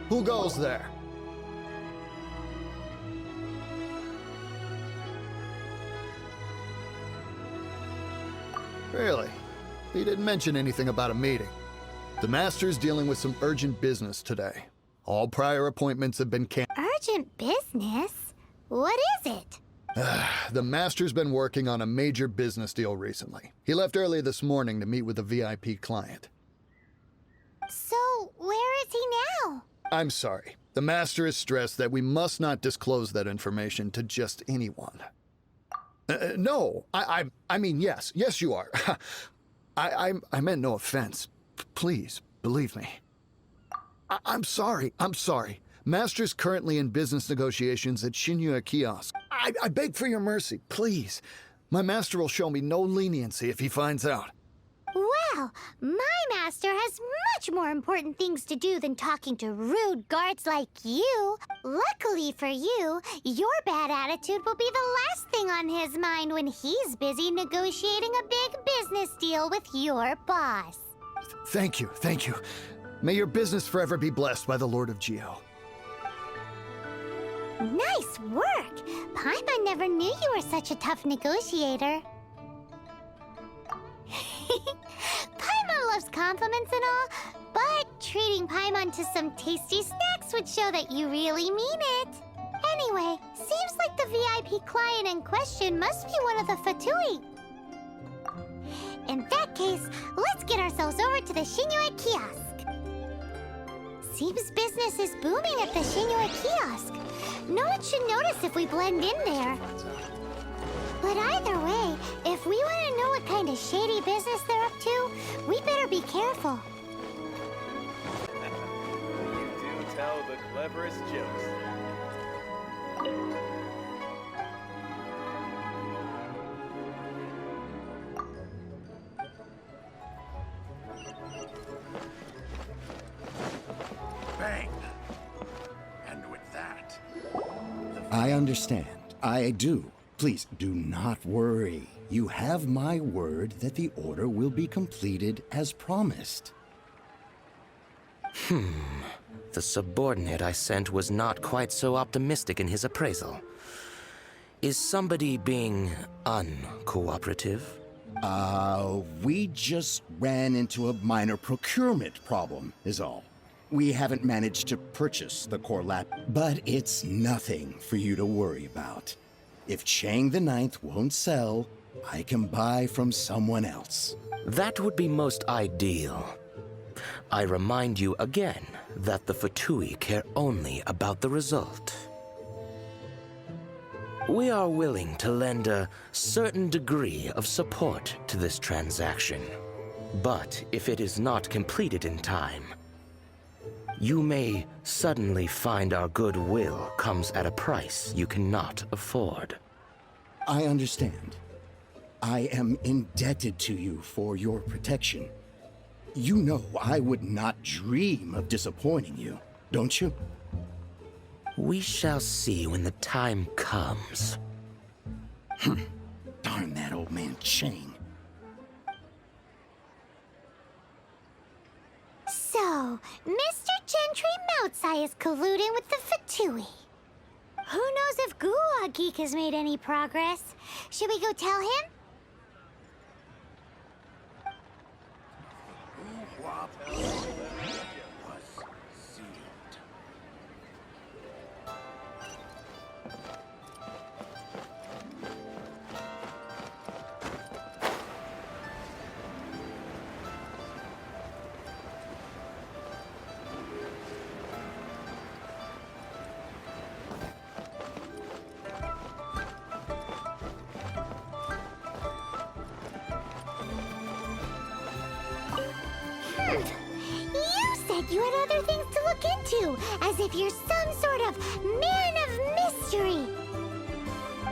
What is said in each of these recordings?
Who goes there? Really? He didn't mention anything about a meeting. The Master's dealing with some urgent business today. All prior appointments have been canceled. Urgent business? What is it? The Master's been working on a major business deal recently. He left early this morning to meet with a VIP client. So, where is he now? I'm sorry. The Master is stressed that we must not disclose that information to just anyone. No, I mean, yes. Yes, you are. I meant no offense. Please, believe me. I'm sorry. Master's currently in business negotiations at Shinya Kiosk. I beg for your mercy, please. My master will show me no leniency if he finds out. Well, my master has much more important things to do than talking to rude guards like you. Luckily for you, your bad attitude will be the last thing on his mind when he's busy negotiating a big business deal with your boss. Thank you. May your business forever be blessed by the Lord of Geo. Nice work! Paimon never knew you were such a tough negotiator. Paimon loves compliments and all, but treating Paimon to some tasty snacks would show that you really mean it. Anyway, seems like the VIP client in question must be one of the Fatui. In that case, let's get ourselves over to the Shinue Kiosk. Seems business is booming at the Shinue Kiosk. No one should notice if we blend in there. But either way, if we want to know what kind of shady business they're up to, we better be careful. You do tell the cleverest jokes. Bang! And with that... I understand. I do. Please, do not worry. You have my word that the order will be completed as promised. The subordinate I sent was not quite so optimistic in his appraisal. Is somebody being uncooperative? We just ran into a minor procurement problem, is all. We haven't managed to purchase the core lab, but it's nothing for you to worry about. If Chang the Ninth won't sell, I can buy from someone else. That would be most ideal. I remind you again that the Fatui care only about the result. We are willing to lend a certain degree of support to this transaction. But if it is not completed in time, you may suddenly find our goodwill comes at a price you cannot afford. I understand. I am indebted to you for your protection. You know I would not dream of disappointing you, don't you? We shall see when the time comes. Darn that old man Chang. So, Mr. Gentry Moutsai is colluding with the Fatui. Who knows if Guwa Geek has made any progress? Should we go tell him? You said you had other things to look into, as if you're some sort of man of mystery.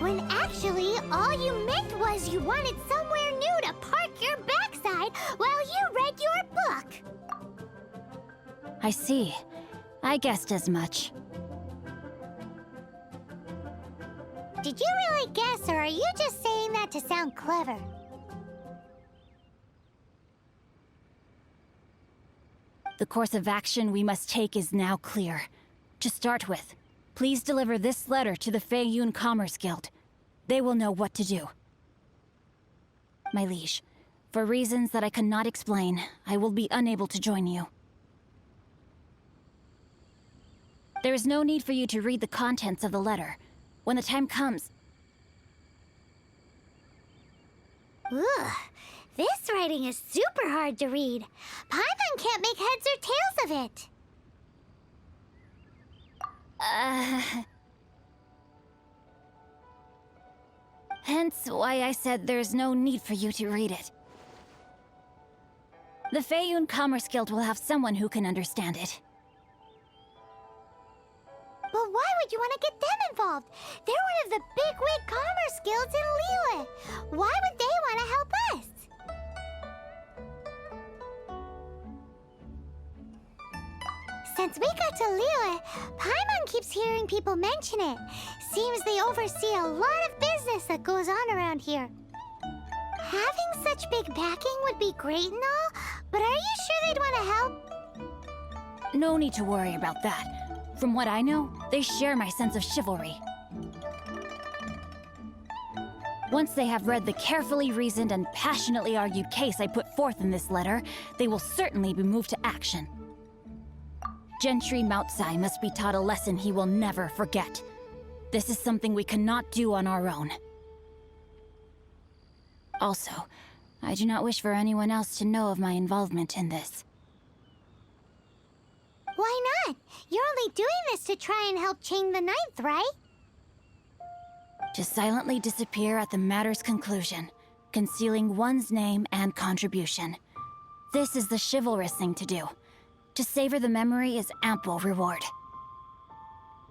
When actually, all you meant was you wanted somewhere new to park your backside while you read your book. I see. I guessed as much. Did you really guess, or are you just saying that to sound clever? The course of action we must take is now clear. To start with, please deliver this letter to the Feiyun Commerce Guild. They will know what to do. My liege, for reasons that I cannot explain, I will be unable to join you. There is no need for you to read the contents of the letter. When the time comes... Ugh, this writing is super hard to read. Paimon can't make heads or tails of it. Hence why I said there's no need for you to read it. The Feiyun Commerce Guild will have someone who can understand it. But why would you want to get them involved? They're one of the bigwig commerce guilds in Liyue. Why would they want to help us? Since we got to Liyue, Paimon keeps hearing people mention it. Seems they oversee a lot of business that goes on around here. Having such big backing would be great and all, but are you sure they'd want to help? No need to worry about that. From what I know, they share my sense of chivalry. Once they have read the carefully reasoned and passionately argued case I put forth in this letter, they will certainly be moved to action. Gentry Moutsai must be taught a lesson he will never forget. This is something we cannot do on our own. Also, I do not wish for anyone else to know of my involvement in this. Why not? You're only doing this to try and help Chang the Ninth, right? To silently disappear at the matter's conclusion, concealing one's name and contribution. This is the chivalrous thing to do. To savor the memory is ample reward.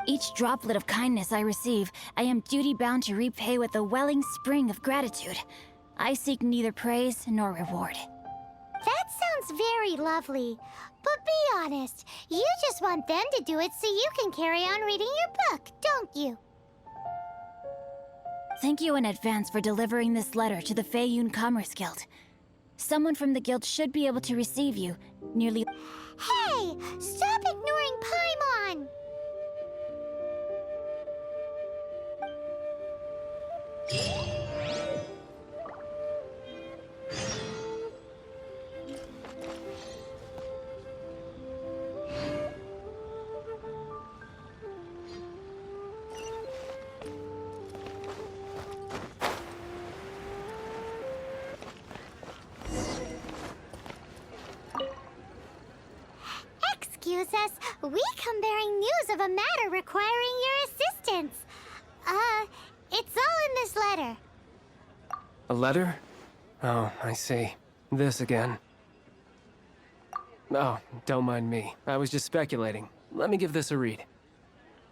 Each droplet of kindness I receive, I am duty-bound to repay with a welling spring of gratitude. I seek neither praise nor reward. That sounds very lovely. But be honest, you just want them to do it so you can carry on reading your book, don't you? Thank you in advance for delivering this letter to the Feiyun Commerce Guild. Someone from the guild should be able to receive you nearly... Hey! Stop ignoring Paimon! Excuse us, we come bearing news of a matter requiring your assistance. It's all in this letter. A letter? Oh, I see. This again. Oh, don't mind me. I was just speculating. Let me give this a read.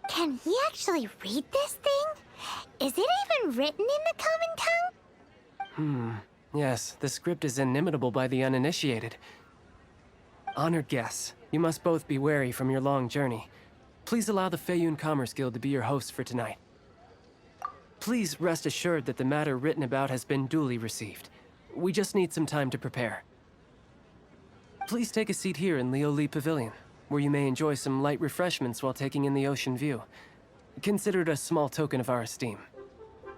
Can he actually read this thing? Is it even written in the common tongue? Yes, the script is inimitable by the uninitiated. Honored guests, you must both be wary from your long journey. Please allow the Feiyun Commerce Guild to be your hosts for tonight. Please rest assured that the matter written about has been duly received. We just need some time to prepare. Please take a seat here in Lioli Pavilion, where you may enjoy some light refreshments while taking in the ocean view. Consider it a small token of our esteem.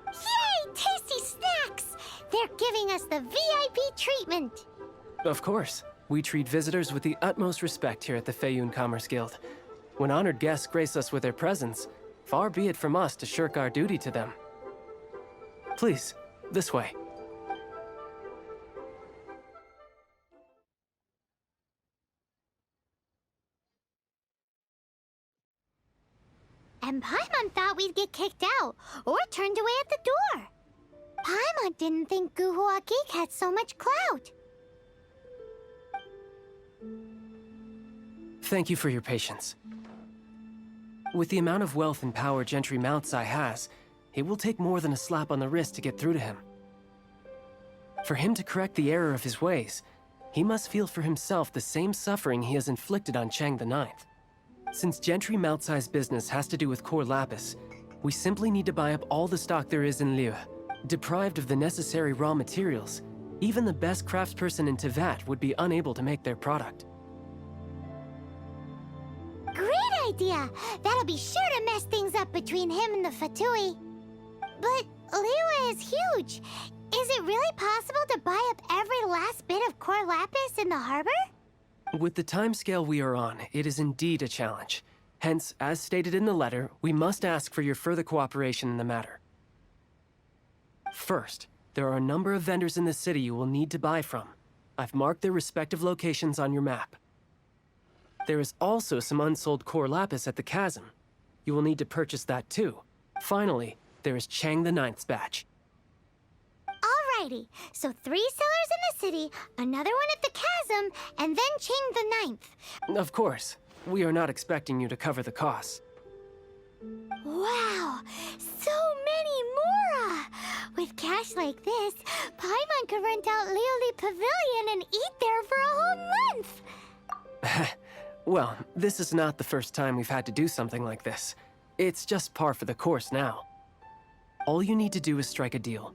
Yay! Tasty snacks! They're giving us the VIP treatment. Of course. We treat visitors with the utmost respect here at the Feiyun Commerce Guild. When honored guests grace us with their presence, far be it from us to shirk our duty to them. Please, this way. And Paimon thought we'd get kicked out, or turned away at the door. Paimon didn't think Guhua Geek had so much clout. Thank you for your patience. With the amount of wealth and power Gentry Moutsai has, it will take more than a slap on the wrist to get through to him. For him to correct the error of his ways, he must feel for himself the same suffering he has inflicted on Chang the Ninth. Since Gentry Moutsai's business has to do with core lapis, we simply need to buy up all the stock there is in Liyue. Deprived of the necessary raw materials, even the best craftsperson in Tevat would be unable to make their product. idea. That'll be sure to mess things up between him and the Fatui. But Liyue is huge. Is it really possible to buy up every last bit of core lapis in the harbor? With the timescale we are on, it is indeed a challenge. Hence, as stated in the letter, we must ask for your further cooperation in the matter. First, there are a number of vendors in the city you will need to buy from. I've marked their respective locations on your map. There is also some unsold core lapis at the chasm. You will need to purchase that too. Finally, there is Chang the Ninth's batch. Alrighty, so 3 sellers in the city, another one at the chasm, and then Chang the Ninth. Of course, we are not expecting you to cover the costs. Wow, so many Mora! With cash like this, Paimon could rent out Lioli Pavilion and eat there for a whole month! Well, this is not the first time we've had to do something like this. It's just par for the course now. All you need to do is strike a deal.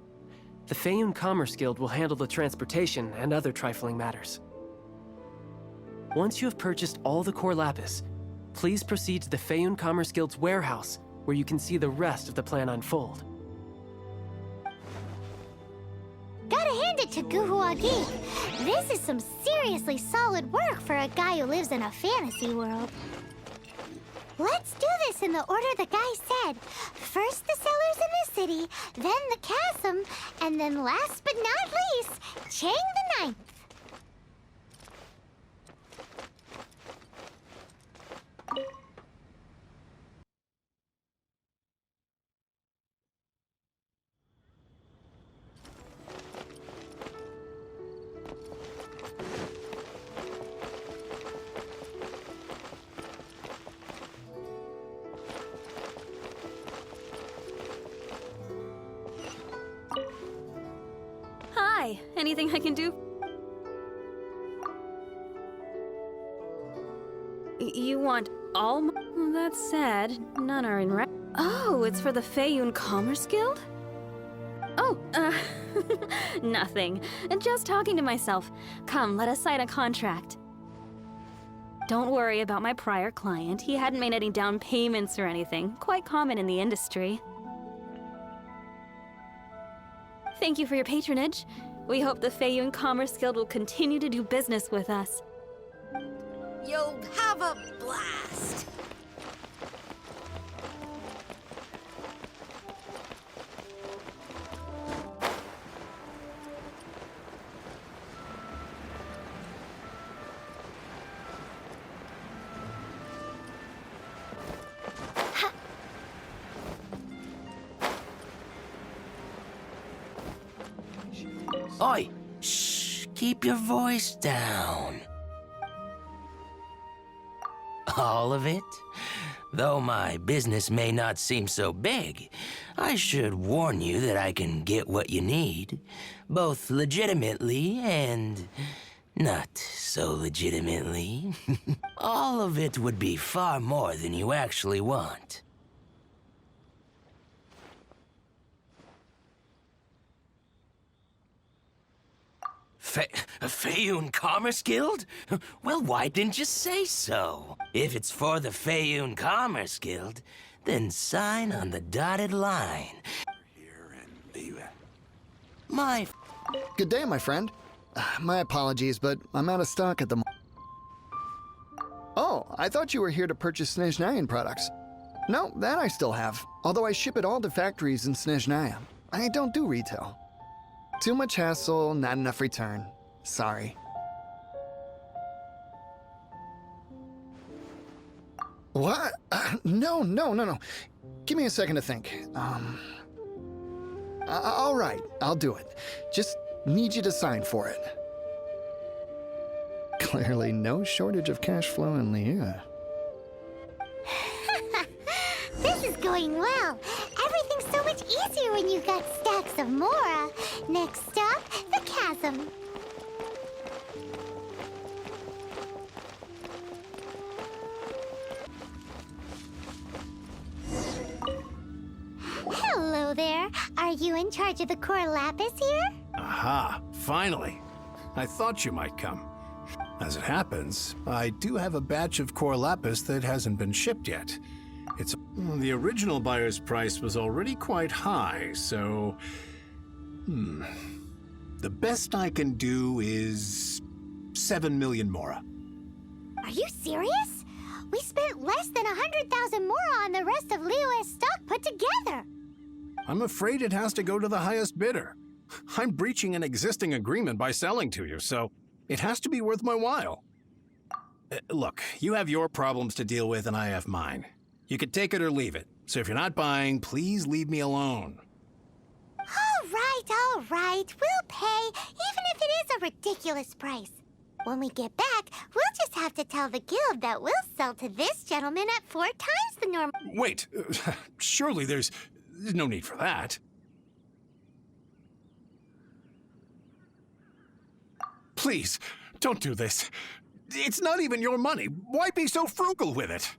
The Feiyun Commerce Guild will handle the transportation and other trifling matters. Once you have purchased all the core lapis, please proceed to the Feiyun Commerce Guild's warehouse, where you can see the rest of the plan unfold. Gotta hand it to Guhua Geek. This is some seriously solid work for a guy who lives in a fantasy world. Let's do this in the order the guy said. First the sellers in the city, then the chasm, and then last but not least, Chang the Ninth. Hi, anything I can do? You want all That's sad. None are in Oh, it's for the Feiyun Commerce Guild? Oh, nothing. Just talking to myself. Come, let us sign a contract. Don't worry about my prior client. He hadn't made any down payments or anything. Quite common in the industry. Thank you for your patronage. We hope the Feiyun Commerce Guild will continue to do business with us. You'll have a blast! Oi! Shh! Keep your voice down. All of it? Though my business may not seem so big, I should warn you that I can get what you need, both legitimately and not so legitimately. All of it would be far more than you actually want. Feiyun Commerce Guild? Well, why didn't you say so? If it's for the Feiyun Commerce Guild, then sign on the dotted line. Here and leave it. My... Good day, my friend. My apologies, but I'm out of stock at the moment. Oh, I thought you were here to purchase Snezhnayan products. No, that I still have, although I ship it all to factories in Snezhnaya. I don't do retail. Too much hassle, not enough return. Sorry. What? No. Give me a second to think. All right, I'll do it. Just need you to sign for it. Clearly no shortage of cash flow in Liyue. This is going well. Everything's so much easier when you've got stacks of Mora. Next stop, the chasm. Hello there. Are you in charge of the core lapis here? Aha, finally. I thought you might come. As it happens, I do have a batch of core lapis that hasn't been shipped yet. The original buyer's price was already quite high, so... The best I can do is 7 million mora. Are you serious? We spent less than 100,000 more on the rest of Liyue's stock put together. I'm afraid it has to go to the highest bidder. I'm breaching an existing agreement by selling to you, so it has to be worth my while. Look, you have your problems to deal with and I have mine. You could take it or leave it, so if you're not buying, please leave me alone. All right. We'll pay, even if it is a ridiculous price. When we get back, we'll just have to tell the guild that we'll sell to this gentleman at 4 times the normal... Wait, surely there's no need for that. Please, don't do this. It's not even your money. Why be so frugal with it?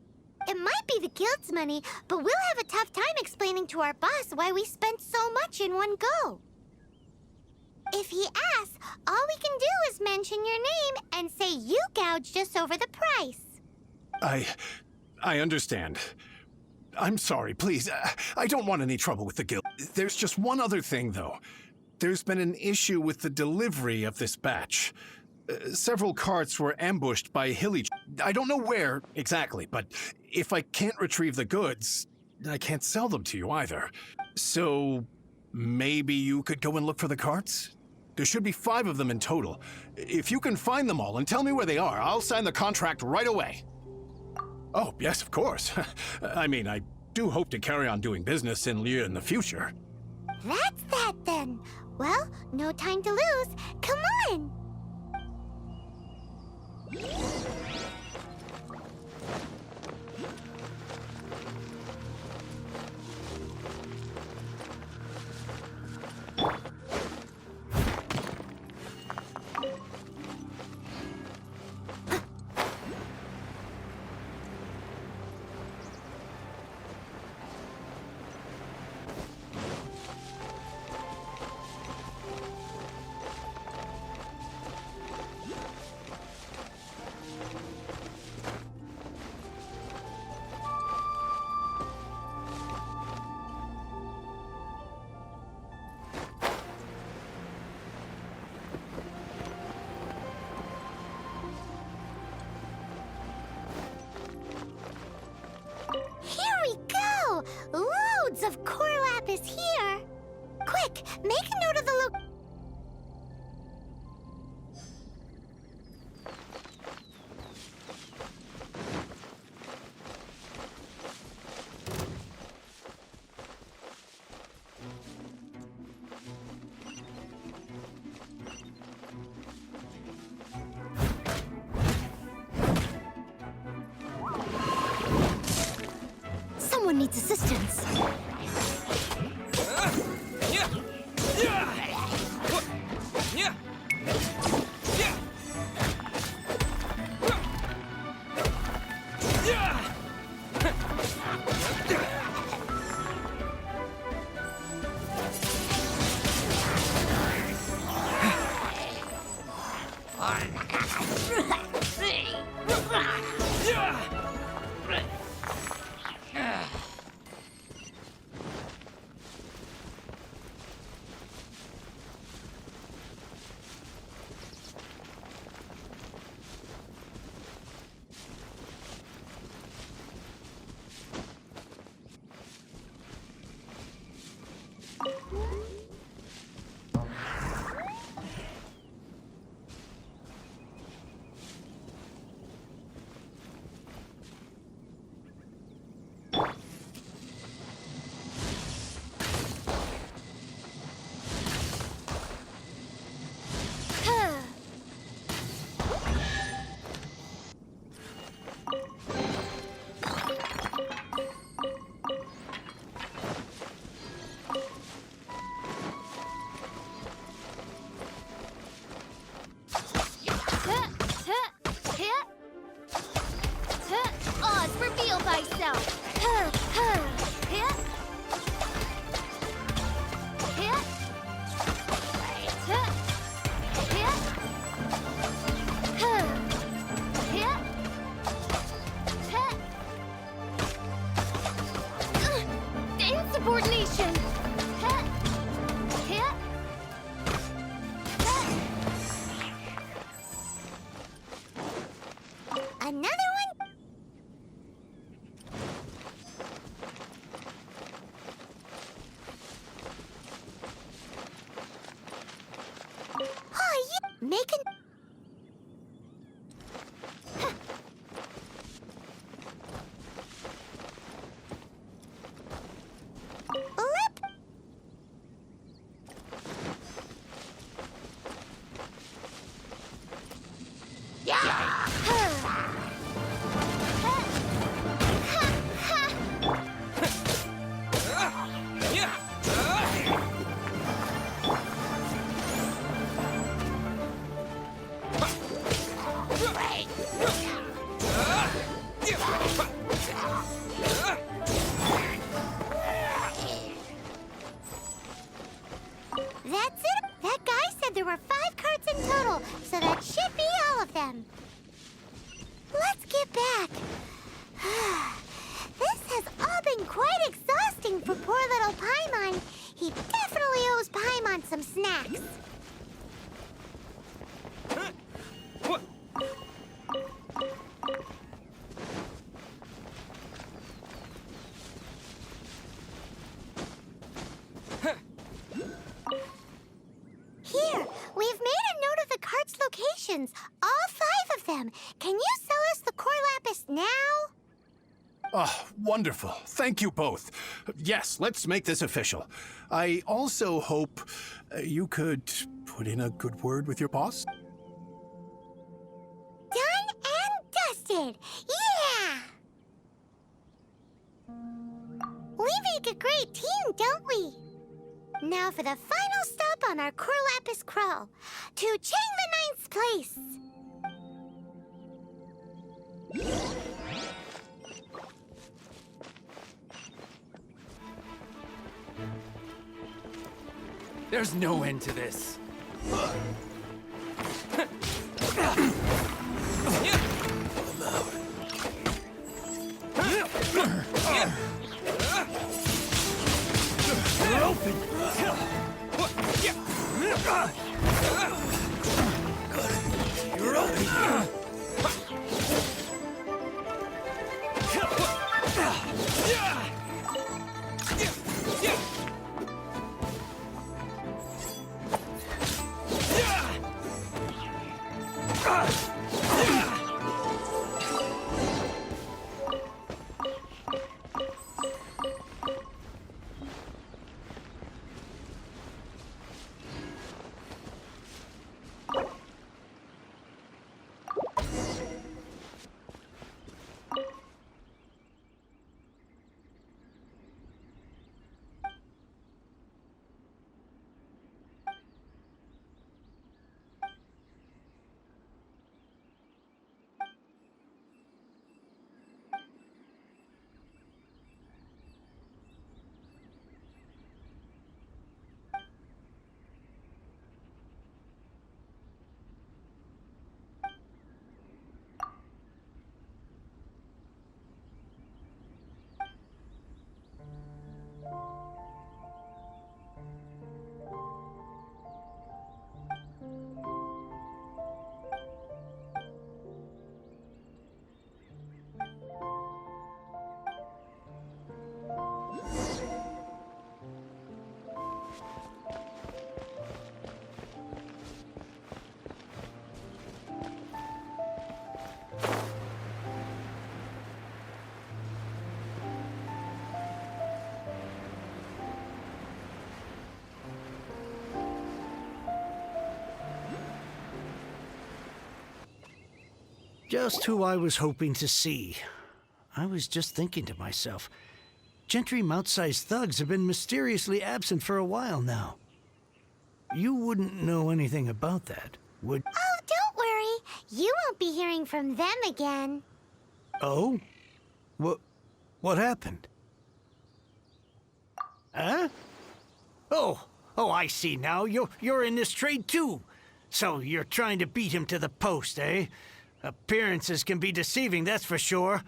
It might be the guild's money, but we'll have a tough time explaining to our boss why we spent so much in one go. If he asks, all we can do is mention your name and say you gouged us over the price. I understand. I'm sorry, please. I don't want any trouble with the guild. There's just one other thing, though. There's been an issue with the delivery of this batch. Several carts were ambushed by Hilly. I don't know where exactly, but if I can't retrieve the goods, I can't sell them to you either. So maybe you could go and look for the carts? There should be 5 of them in total. If you can find them all and tell me where they are, I'll sign the contract right away. Oh, yes, of course. I mean, I do hope to carry on doing business in Liyue in the future. That's that then. Well, no time to lose. Come on! Loads of core lapis here! Quick, make a note of the Someone needs assistance. That's it. That guy said there were 5 carts in total, so that should be all of them. Let's get back. This has all been quite exhausting for poor little Paimon. He definitely owes Paimon some snacks. Here, we've made a note of the cart's locations, all 5 of them. Can you sell us the core lapis now? Oh, wonderful. Thank you both. Yes, let's make this official. I also hope you could put in a good word with your boss. Done and dusted! Yeah! We make a great team, don't we? Now for the final stop on our core lapis crawl, to Chang the Ninth's place. There's no end to this. You're open. You're open. Just who I was hoping to see. I was just thinking to myself, Gentry mount-sized thugs have been mysteriously absent for a while now. You wouldn't know anything about that, would... Oh, don't worry. You won't be hearing from them again. Oh? What happened? Huh? Oh, I see now. You're in this trade too. So you're trying to beat him to the post, eh? Appearances can be deceiving, that's for sure.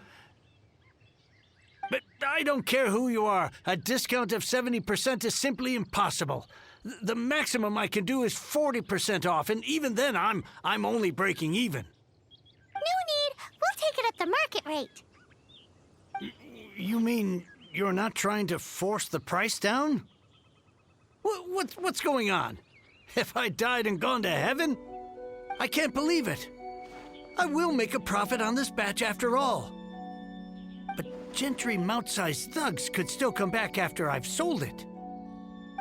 But I don't care who you are. A discount of 70% is simply impossible. The maximum I can do is 40% off, and even then I'm only breaking even. No need. We'll take it at the market rate. You mean you're not trying to force the price down? What's going on? Have I died and gone to heaven? I can't believe it. I will make a profit on this batch after all. But Gentry mount-sized thugs could still come back after I've sold it.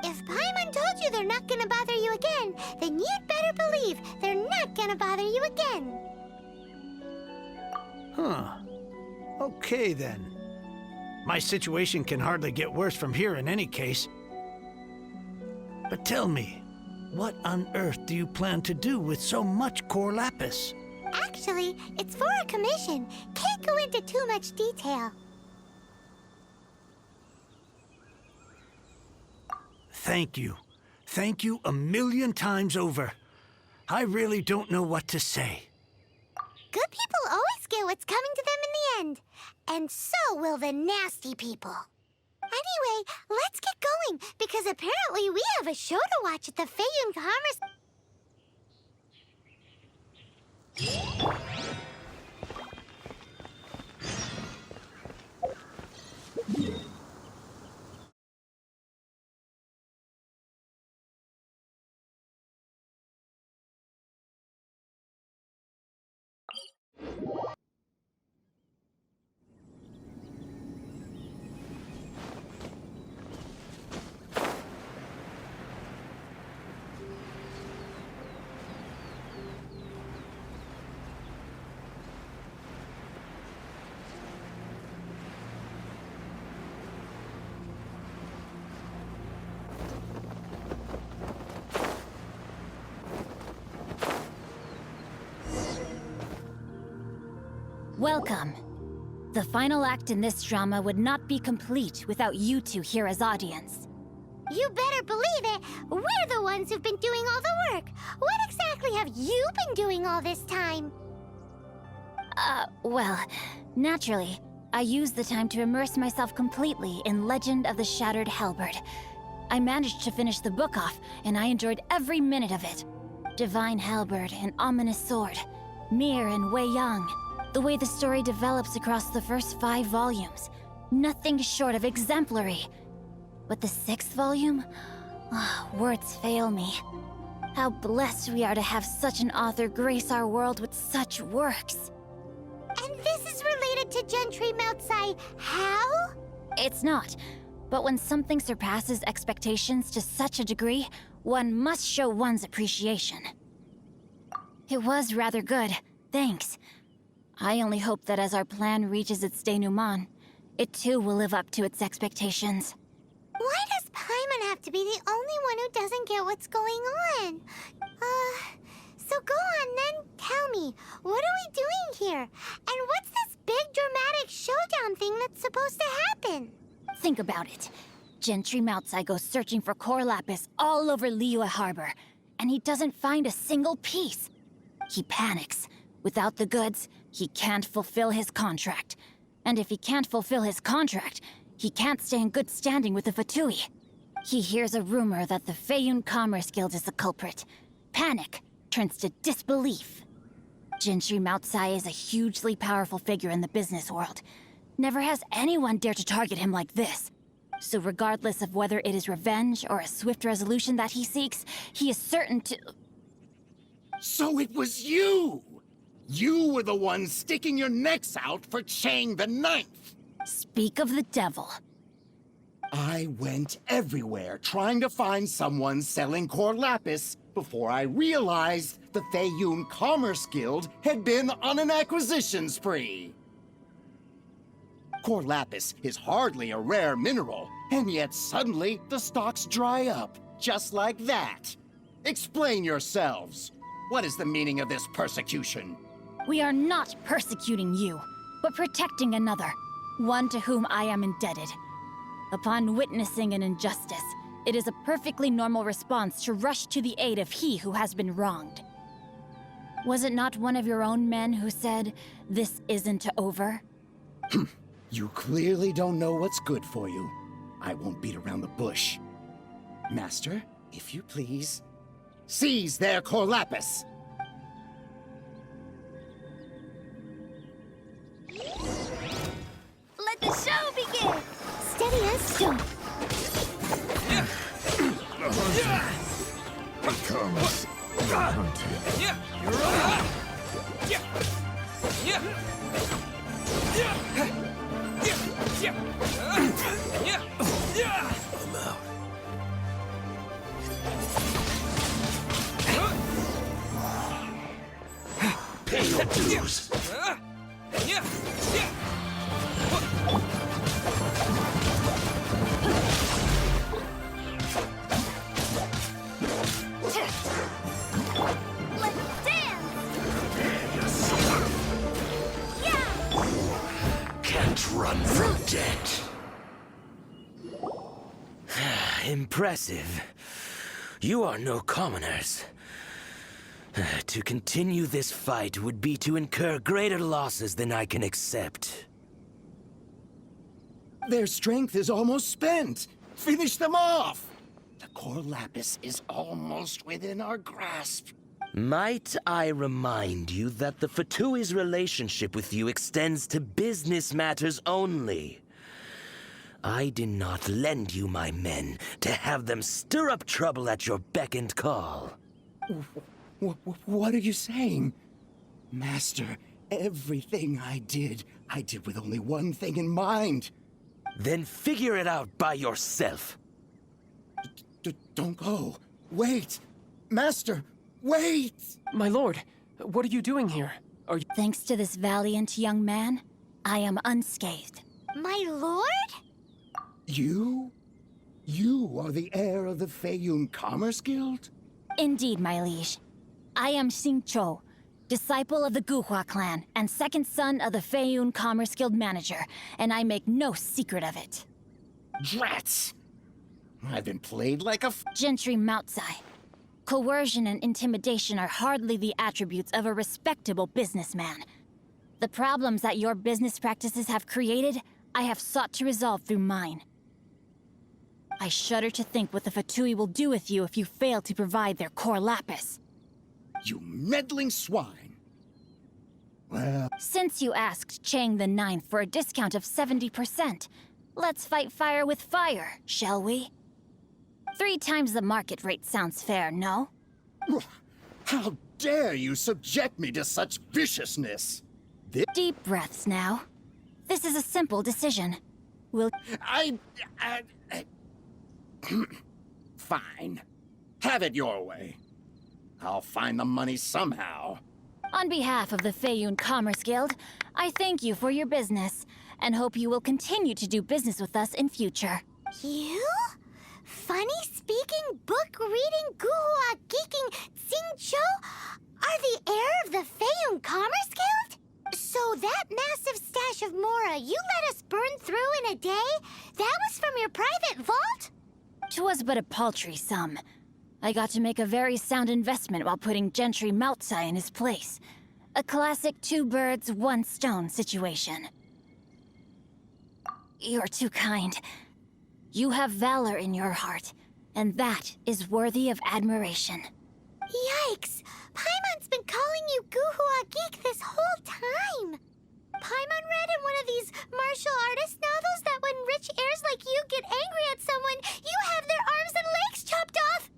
If Paimon told you they're not gonna bother you again, then you'd better believe they're not gonna bother you again. Huh. Okay, then. My situation can hardly get worse from here in any case. But tell me, what on earth do you plan to do with so much core lapis? Actually, it's for a commission. Can't go into too much detail. Thank you. Thank you a million times over. I really don't know what to say. Good people always get what's coming to them in the end. And so will the nasty people. Anyway, let's get going, because apparently we have a show to watch at the Feiyun Commerce... Welcome. The final act in this drama would not be complete without you two here as audience. You better believe it. We're the ones who've been doing all the work. What exactly have you been doing all this time? Well, naturally, I used the time to immerse myself completely in Legend of the Shattered Halberd. I managed to finish the book off, and I enjoyed every minute of it. Divine Halberd, an ominous sword. Mir and Wei Yang. The way the story develops across the first 5 volumes. Nothing short of exemplary. But the 6th volume? Words fail me. How blessed we are to have such an author grace our world with such works. And this is related to Gentry Moutsai. How? It's not. But when something surpasses expectations to such a degree, one must show one's appreciation. It was rather good, thanks. I only hope that as our plan reaches its denouement, it too will live up to its expectations. Why does Paimon have to be the only one who doesn't get what's going on? So go on then, tell me, what are we doing here? And what's this big dramatic showdown thing that's supposed to happen? Think about it. Gentry Moutsai goes searching for core lapis all over Liyue Harbor, and he doesn't find a single piece. He panics. Without the goods, he can't fulfill his contract. And if he can't fulfill his contract, he can't stay in good standing with the Fatui. He hears a rumor that the Feiyun Commerce Guild is the culprit. Panic turns to disbelief. Gentry Moutsai is a hugely powerful figure in the business world. Never has anyone dared to target him like this. So regardless of whether it is revenge or a swift resolution that he seeks, he is certain to... So it was you! You were the one sticking your necks out for Chang the Ninth! Speak of the devil. I went everywhere trying to find someone selling core lapis before I realized the Feiyun Commerce Guild had been on an acquisition spree. Core lapis is hardly a rare mineral, and yet suddenly the stocks dry up, just like that. Explain yourselves. What is the meaning of this persecution? We are not persecuting you, but protecting another, one to whom I am indebted. Upon witnessing an injustice, it is a perfectly normal response to rush to the aid of he who has been wronged. Was it not one of your own men who said, "This isn't over"? You clearly don't know what's good for you. I won't beat around the bush. Master, if you please, seize their core lapis! Let the show begin! Steady as stone. Becomes the hunted. I'm out. Pay your dues. Let's dance! run from debt. Impressive. You are no commoners. To continue this fight would be to incur greater losses than I can accept. Their strength is almost spent. Finish them off. The core lapis is almost within our grasp. Might I remind you that the Fatui's relationship with you extends to business matters only? I did not lend you my men to have them stir up trouble at your beck and call. What are you saying? Master, everything I did with only one thing in mind. Then figure it out by yourself. Don't go. Wait. Master, wait! My lord, what are you doing here? Are you... Thanks to this valiant young man, I am unscathed. My lord? You? You are the heir of the Feiyun Commerce Guild? Indeed, my liege. I am Xingqiu, disciple of the Guhua clan and second son of the Feiyun Commerce Guild manager, and I make no secret of it. Drats! I've been played like a Gentry Moutsai. Coercion and intimidation are hardly the attributes of a respectable businessman. The problems that your business practices have created, I have sought to resolve through mine. I shudder to think what the Fatui will do with you if you fail to provide their core lapis. You meddling swine! Well... Since you asked Chang the Ninth for a discount of 70%, let's fight fire with fire, shall we? 3 times the market rate sounds fair, no? How dare you subject me to such viciousness? Deep breaths now. This is a simple decision. Will... Fine. Have it your way. I'll find the money somehow. On behalf of the Feiyun Commerce Guild, I thank you for your business, and hope you will continue to do business with us in future. You? Funny-speaking, book-reading, guhua geeking Xingqiu are the heir of the Feiyun Commerce Guild? So that massive stash of Mora you let us burn through in a day, that was from your private vault? 'Twas but a paltry sum. I got to make a very sound investment while putting Gentry Moutsai in his place. A classic 2 birds, 1 stone situation. You're too kind. You have valor in your heart, and that is worthy of admiration. Yikes! Paimon's been calling you Guhua Geek this whole time! Paimon read in one of these martial artist novels that when rich heirs like you get angry at someone, you have their arms and legs chopped off!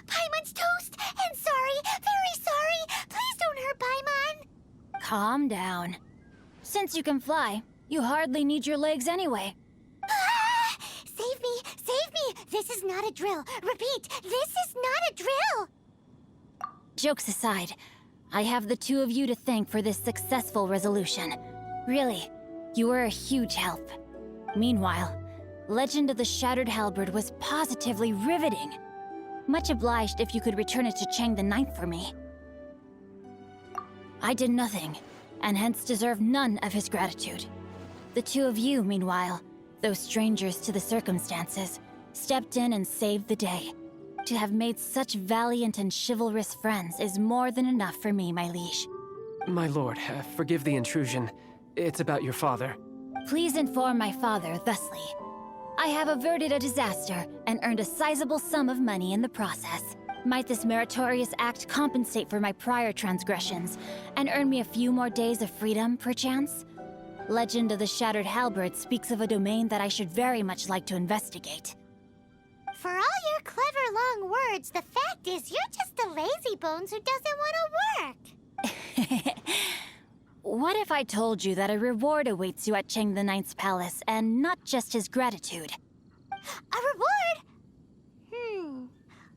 Paimon's toast, and sorry, very sorry! Please don't hurt Paimon! Calm down. Since you can fly, you hardly need your legs anyway. Save me! Save me! This is not a drill! Repeat, this is not a drill! Jokes aside, I have the 2 of you to thank for this successful resolution. Really, you were a huge help. Meanwhile, Legend of the Shattered Halberd was positively riveting. Much obliged if you could return it to Chang the Ninth for me. I did nothing, and hence deserve none of his gratitude. The 2 of you, meanwhile, though strangers to the circumstances, stepped in and saved the day. To have made such valiant and chivalrous friends is more than enough for me, my liege. My lord, forgive the intrusion. It's about your father. Please inform my father thusly. I have averted a disaster and earned a sizable sum of money in the process. Might this meritorious act compensate for my prior transgressions and earn me a few more days of freedom, perchance? Legend of the Shattered Halberd speaks of a domain that I should very much like to investigate. For all your clever long words, the fact is you're just a lazy bones who doesn't want to work. What if I told you that a reward awaits you at Chang the Ninth's palace, and not just his gratitude? A reward?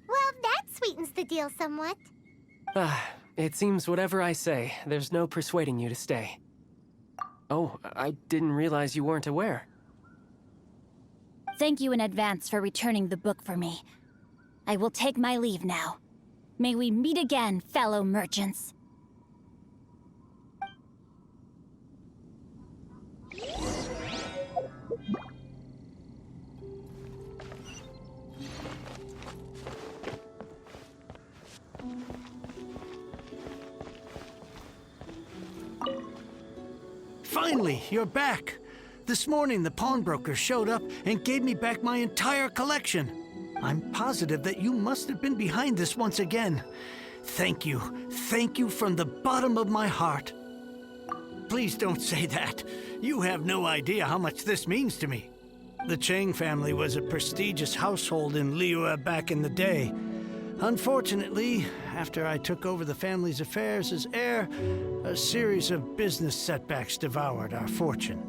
Well, that sweetens the deal somewhat. It seems whatever I say, there's no persuading you to stay. Oh, I didn't realize you weren't aware. Thank you in advance for returning the book for me. I will take my leave now. May we meet again, fellow merchants. Finally, you're back. This morning, the pawnbroker showed up and gave me back my entire collection. I'm positive that you must have been behind this once again. Thank you. Thank you from the bottom of my heart. Please don't say that. You have no idea how much this means to me. The Chang family was a prestigious household in Liyue back in the day. Unfortunately, after I took over the family's affairs as heir, a series of business setbacks devoured our fortune.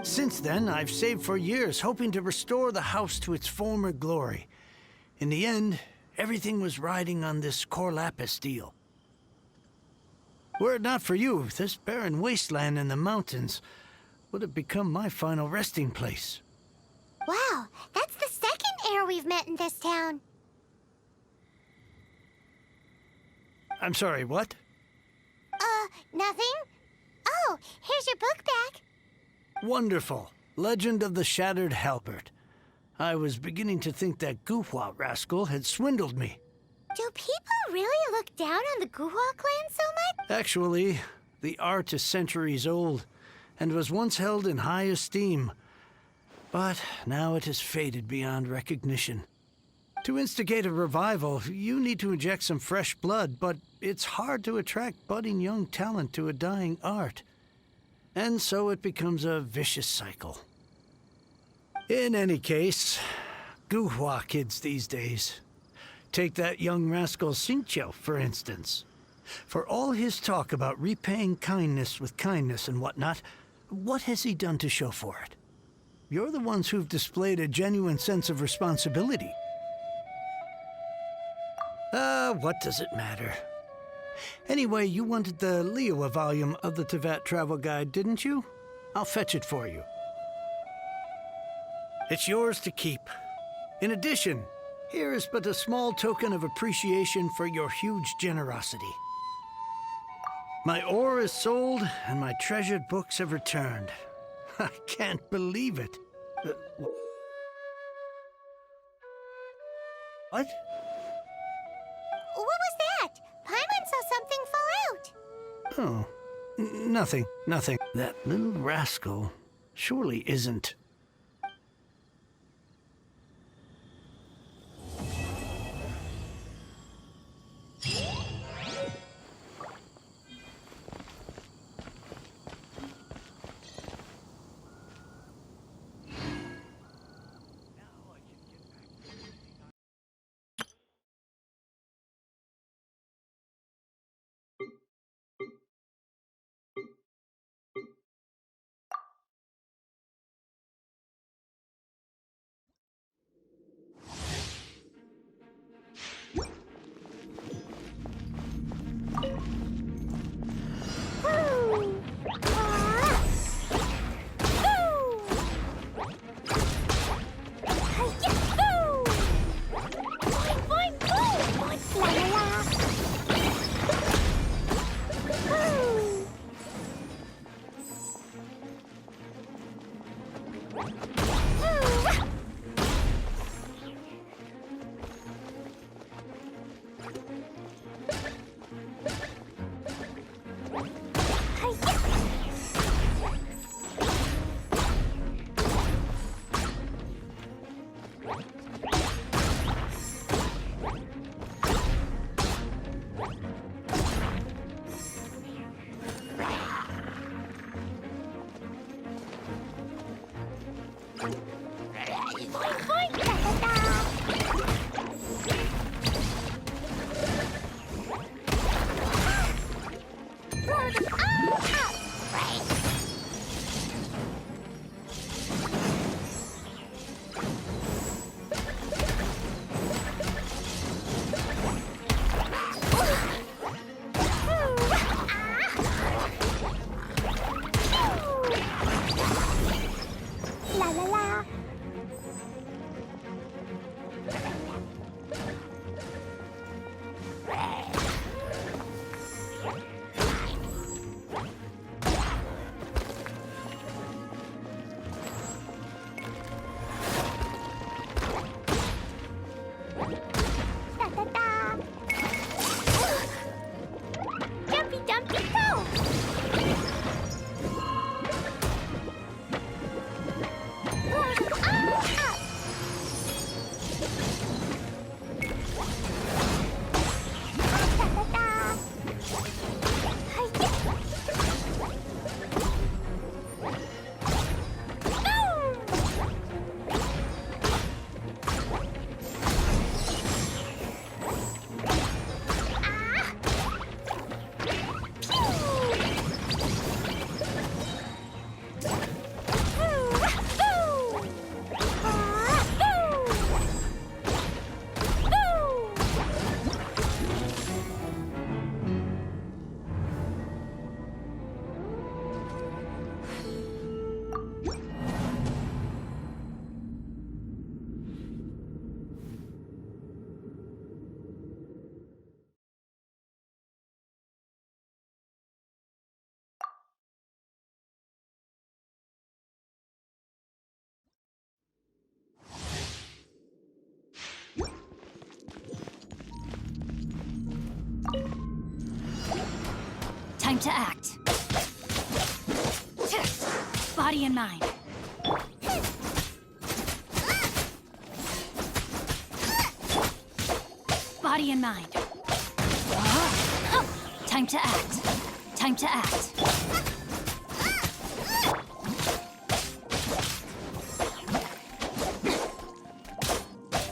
Since then, I've saved for years, hoping to restore the house to its former glory. In the end, everything was riding on this core lapis deal. Were it not for you, this barren wasteland in the mountains would have become my final resting place. Wow, that's the second heir we've met in this town. I'm sorry, what? Nothing? Oh, here's your book back. Wonderful. Legend of the Shattered Halberd. I was beginning to think that Guhua rascal had swindled me. Do people really look down on the Guhua clan so much? Actually, the art is centuries old and was once held in high esteem. But now it has faded beyond recognition. To instigate a revival, you need to inject some fresh blood, but it's hard to attract budding young talent to a dying art. And so it becomes a vicious cycle. In any case, Guhua kids these days. Take that young rascal Xingqiu, for instance. For all his talk about repaying kindness with kindness and whatnot, what has he done to show for it? You're the ones who've displayed a genuine sense of responsibility. What does it matter? Anyway, you wanted the Liyue volume of the Teyvat travel guide, didn't you? I'll fetch it for you. It's yours to keep. In addition, here is but a small token of appreciation for your huge generosity. My ore is sold, and my treasured books have returned. I can't believe it. What? What was that? Paimon saw something fall out. Oh, nothing, nothing. That little rascal surely isn't Time to act. Body and mind. Body and mind. Time to act. Time to act.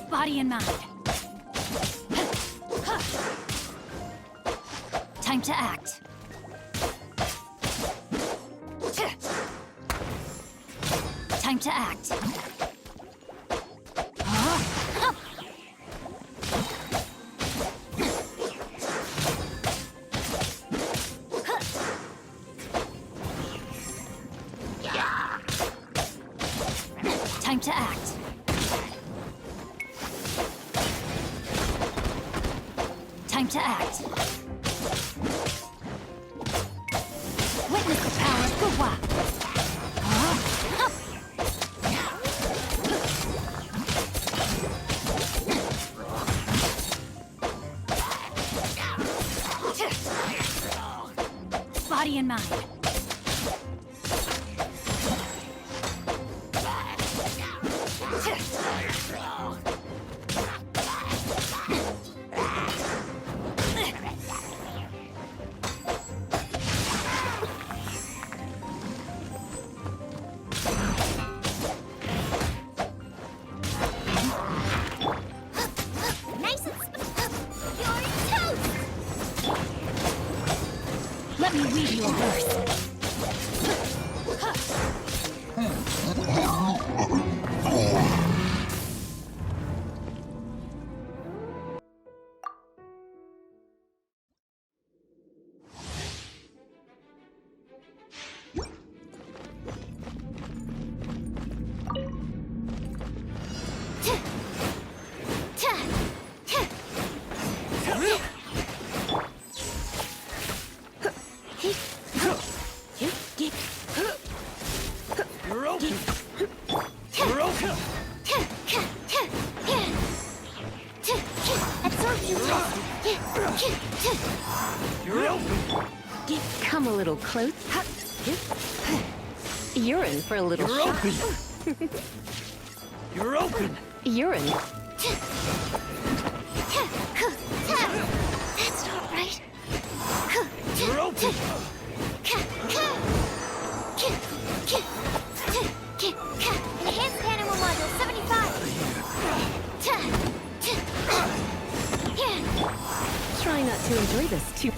Body and mind. Time to act. Time to act. Time to act. Time to act. Witness the power of Gua. Body and mind. Nice and you're toast! Let me read you a verse. You're open! You're open! Absorption test! You're open! Come a little close. You're in for a little You're shock. open! You're open! You're in. That's not right. You're open! Enhanced animal module 75. Try not to enjoy this too.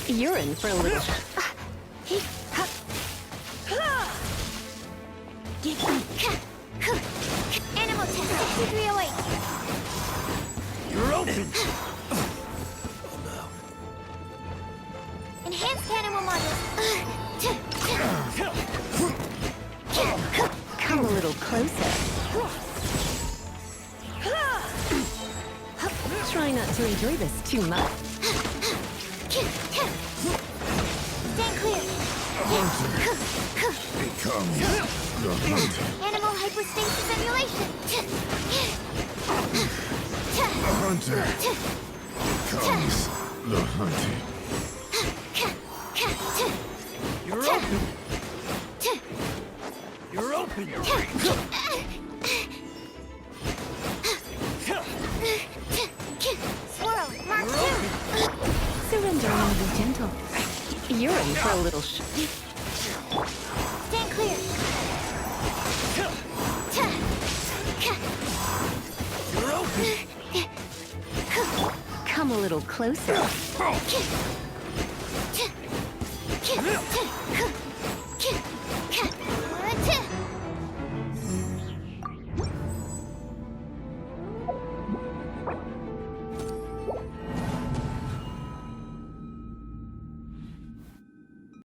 You're in for a little. Animal test 6308. You're open! Enhanced animal module. Come a little closer. Try not to enjoy this too much. Stand clear. Become the hunter. Animal hyperstasis emulation. The hunter becomes the hunted. You're open! You're open! Swirl, Mark 2. Surrender and be gentle. You're in for a little Stand clear. You're open! Come a little closer.